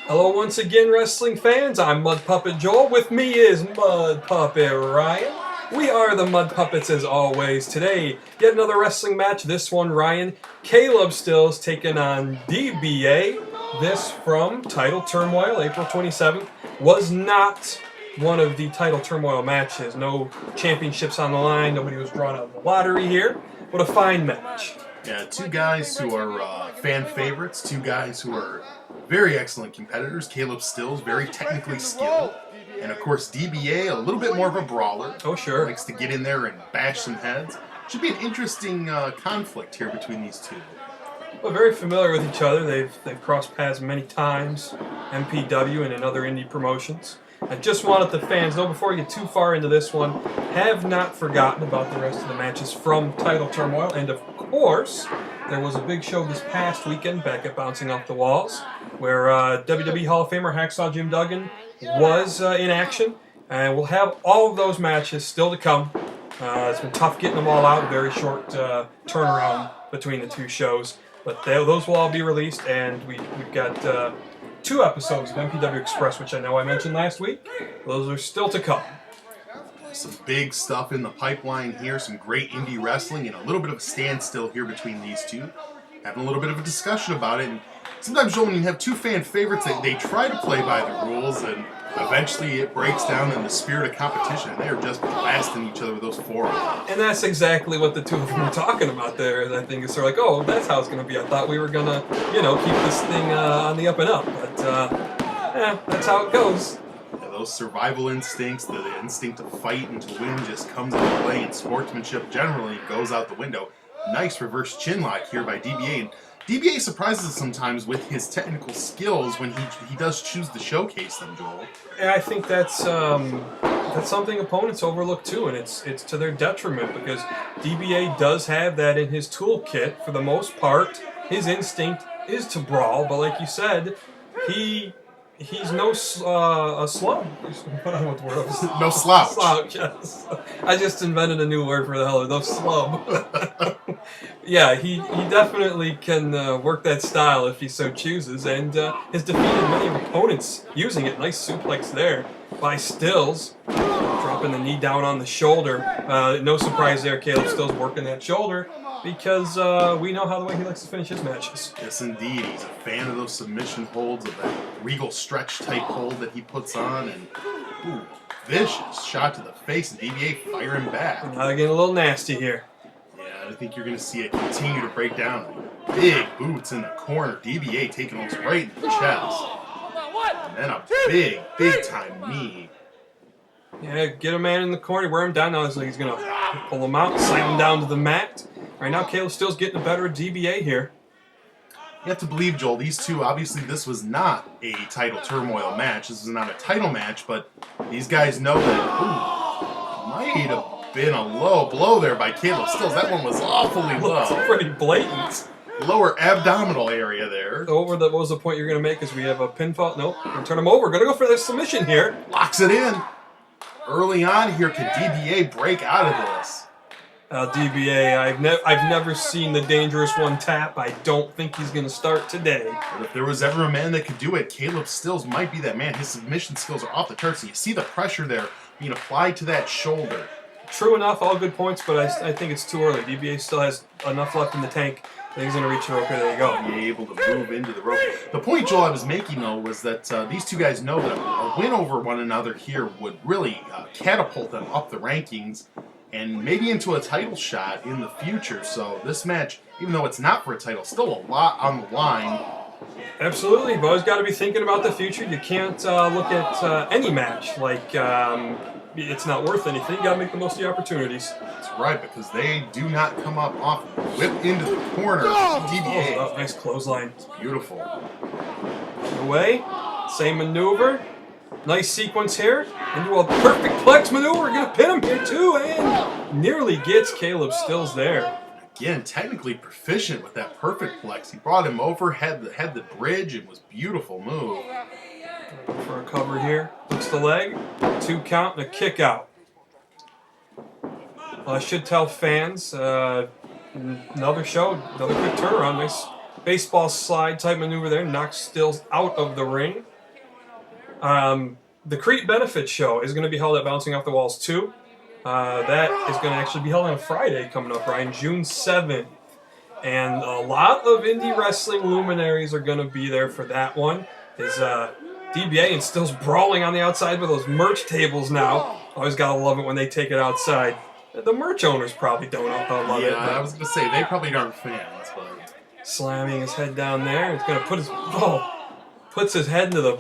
Hello once again, wrestling fans. I'm Mud Puppet Joel. With me is Mud Puppet Ryan. We are the Mud Puppets as always. Today, yet another wrestling match. This one, Ryan, Caleb Stills taking on DBA. This from Title Turmoil, April 27th. Was not one of the Title Turmoil matches. No championships on the line. Nobody was drawn out of the lottery here. What a fine match. Yeah, two guys who are fan favorites, two guys who are very excellent competitors. Caleb Stills, very technically skilled. And of course, DBA, a little bit more of a brawler. Oh, sure. Likes to get in there and bash some heads. Should be an interesting conflict here between these two. Well, very familiar with each other. They've crossed paths many times, MPW and in other indie promotions. I just wanted the fans know before we get too far into this one, have not forgotten about the rest of the matches from Title Turmoil. And of course, there was a big show this past weekend back at Bouncing Off the Walls, where WWE Hall of Famer Hacksaw Jim Duggan was in action. And we'll have all of those matches still to come. It's been tough getting them all out, very short turnaround between the two shows. But those will all be released, and we've got 2 episodes of MPW Express, which I know I mentioned last week. Those are still to come. Some big stuff in the pipeline here, some great indie wrestling, and a little bit of a standstill here between these two. Having a little bit of a discussion about it. And sometimes, Joel, when you have two fan favorites, they try to play by the rules, and eventually it breaks down in the spirit of competition, and they're just blasting each other with those forearms. And that's exactly what the two of them were talking about there. I think it's sort of like, oh, that's how it's going to be. I thought we were going to, keep this thing on the up and up. But, that's how it goes. Yeah, those survival instincts, the instinct to fight and to win just comes into play, and sportsmanship generally goes out the window. Nice reverse chin lock here by DBA. And DBA surprises us sometimes with his technical skills when he does choose to showcase them, Joel. Yeah, I think that's something opponents overlook too, and it's to their detriment because DBA does have that in his toolkit for the most part. His instinct is to brawl, but like you said, he's no a slug. I don't know what the word is. No slouch. Slouch, yes. I just invented a new word for the hell of those slub. Yeah, he definitely can work that style if he so chooses, and has defeated many opponents using it. Nice suplex there by Stills, dropping the knee down on the shoulder. No surprise there, Caleb Stills working that shoulder because we know how the way he likes to finish his matches. Yes, indeed. He's a fan of those submission holds, of that regal stretch type hold that he puts on, and vicious shot to the face, and DBA firing back. Getting a little nasty here. I think you're going to see it continue to break down. Big boots in the corner. DBA taking those right in the chest. And then a big time knee. Yeah, get a man in the corner, wear him down. Now it's like he's going to pull him out, slam him down to the mat. Right now, Caleb Stills getting the better of DBA here. You have to believe, Joel, these two, obviously this was not a Title Turmoil match. This was not a title match, but these guys know that, might have been a low blow there by Caleb Stills. That one was awfully low. It's pretty blatant. Lower abdominal area there. So what was the point you're going to make? Is we have a pinfall? Nope. We're going to turn him over. Going to go for the submission here. Locks it in. Early on here, can DBA break out of this? DBA, I've never seen the Dangerous One tap. I don't think he's going to start today. But if there was ever a man that could do it, Caleb Stills might be that man. His submission skills are off the charts. And you see the pressure there being applied to that shoulder. True enough, all good points, but I think it's too early. DBA still has enough left in the tank. I think he's going to reach the rope here. There you go. Be able to move into the rope. The point, Joel, I was making, though, was that these two guys know that a win over one another here would really catapult them up the rankings and maybe into a title shot in the future. So this match, even though it's not for a title, still a lot on the line. Absolutely. You've always got to be thinking about the future. You can't look at any match like it's not worth anything. You got to make the most of the opportunities. That's right, because they do not come up off. Whip into the corner. DBA. Oh, nice clothesline. It's beautiful. Away. Same maneuver. Nice sequence here. Into a perfect plex maneuver. We're going to pin him here too. And nearly gets Caleb Stills there. Again, technically proficient with that perfect plex. He brought him over, had the bridge. It was a beautiful move. For a cover here. Hooks the leg. 2 count and a kick out. Well, I should tell fans, another show, another quick turnaround. Nice baseball slide type maneuver there. Knocks Stills out of the ring. The Crete Benefit Show is going to be held at Bouncing Off the Walls 2. That is going to actually be held on a Friday coming up, Ryan, June 7th. And a lot of indie wrestling luminaries are going to be there for that one. Is DBA and Stills brawling on the outside with those merch tables now. Always got to love it when they take it outside. The merch owners probably don't love it. Yeah, I was going to say, they probably aren't fans. But slamming his head down there. He's going to put his... puts his head into the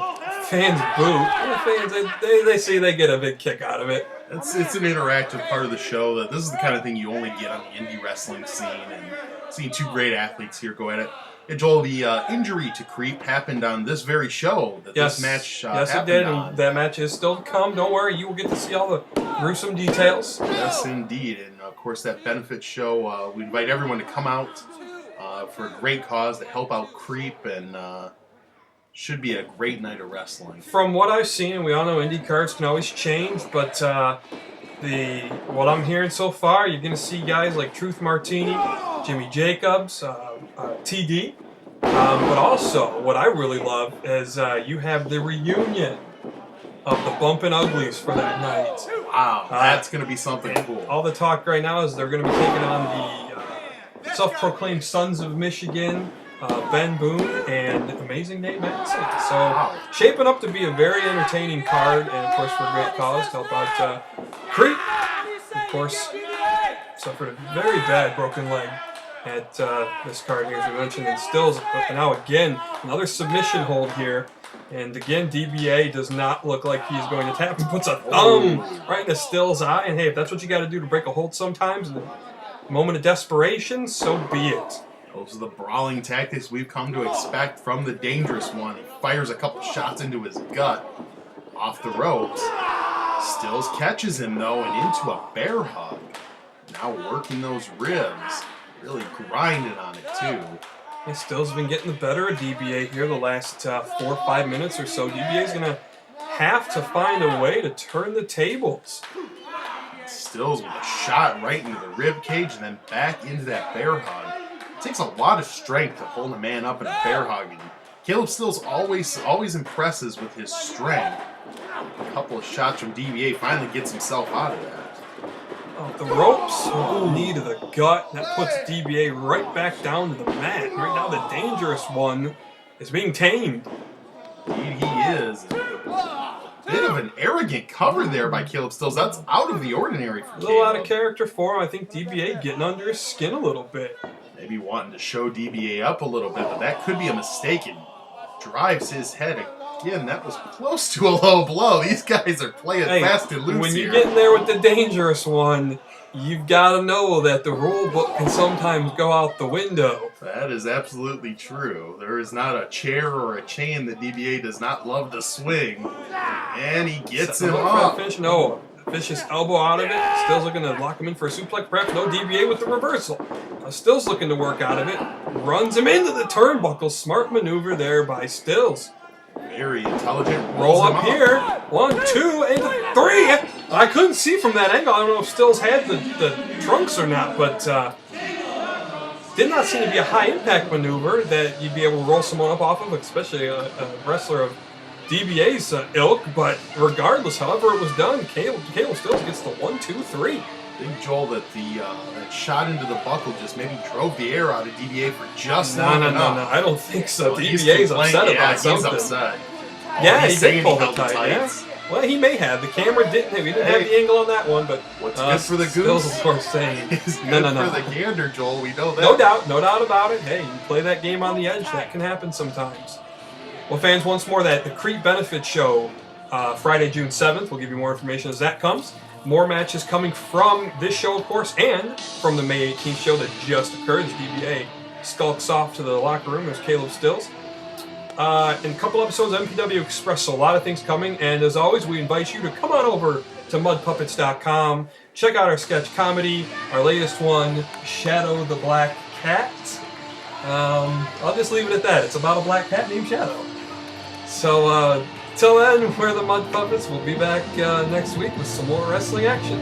fan's boot. And the fans, they see they get a big kick out of it. It's an interactive part of the show. That this is the kind of thing you only get on the indie wrestling scene. And seeing two great athletes here go at it. Yeah, Joel, the injury to Creep happened on this very show that this match yes, happened it did, on. and that match is still to come. Don't worry, you will get to see all the gruesome details. Yes, indeed. And, of course, that benefit show, we invite everyone to come out for a great cause to help out Creep, and should be a great night of wrestling. From what I've seen, we all know indie cards can always change, but what I'm hearing so far, you're going to see guys like Truth Martini, Jimmy Jacobs, TD. But also, what I really love is you have the reunion of the Bumpin' Uglies for that night. Wow, that's going to be something cool. All the talk right now is they're going to be taking on the self-proclaimed Sons of Michigan, Ben Boone, and Amazing Nate Matson. So, shaping up to be a very entertaining card, and of course for a great cause to help out Creep. Of course, suffered a very bad broken leg at this card here, as we mentioned, and Stills now again another submission hold here, and again DBA does not look like he's going to tap. He puts a thumb right into Stills' eye, and hey, if that's what you got to do to break a hold sometimes in a moment of desperation, so be it. Those are the brawling tactics we've come to expect from the Dangerous One. He fires a couple shots into his gut off the ropes. Stills catches him though and into a bear hug. Now working those ribs. Really grinding on it, too. Yeah, Stills been getting the better of DBA here the last 4 or 5 minutes or so. DBA's going to have to find a way to turn the tables. Stills with a shot right into the rib cage and then back into that bear hug. It takes a lot of strength to hold a man up in a bear hug. And Caleb Stills always impresses with his strength. A couple of shots from DBA finally gets himself out of that. Off the ropes, knee to the gut. That puts DBA right back down to the mat. Right now, the Dangerous One is being tamed. Indeed, he is. A bit of an arrogant cover there by Caleb Stills. That's out of the ordinary for Caleb. A little out of character for him. I think DBA getting under his skin a little bit. Maybe wanting to show DBA up a little bit, but that could be a mistake. And drives his head again. That was close to a low blow. These guys are playing fast and loose when you here. get in there with the Dangerous One, you've got to know that the rule book can sometimes go out the window. That is absolutely true. There is not a chair or a chain that DBA does not love to swing. And he gets him up. No, vicious elbow out of it. Stills looking to lock him in for a suplex. Perhaps no DBA with the reversal. Stills looking to work out of it. Runs him into the turnbuckle. Smart maneuver there by Stills. Very intelligent. Roll up here. 1, 2, and 3. I couldn't see from that angle. I don't know if Stills had the trunks or not, but did not seem to be a high impact maneuver that you'd be able to roll someone up off of, especially a wrestler of DBA's ilk. But regardless, however it was done, Caleb Stills gets the 1, 2, 3. I think, Joel, that that shot into the buckle just maybe drove the air out of DBA for just long enough. No, I don't think so. DBA's upset about something. He's upset. Yeah, he did pull the tight. Yeah. Well, he may have. The camera didn't. We didn't have the angle on that one, but what's good for the goose? Stills, of course, saying no. For the gander, Joel. We know that. No doubt about it. Hey, you play that game on the edge. That can happen sometimes. Well, fans, once more, that the Creep Benefit Show, Friday, June 7th. We'll give you more information as that comes. More matches coming from this show, of course, and from the May 18th show that just occurred as DBA skulks off to the locker room as Caleb Stills. In a couple episodes of MPW Express, so a lot of things coming, and as always, we invite you to come on over to mudpuppets.com, check out our sketch comedy, our latest one, Shadow the Black Cat. I'll just leave it at that. It's about a black cat named Shadow. So, till then, we're the Mud Puppets. We'll be back next week with some more wrestling action.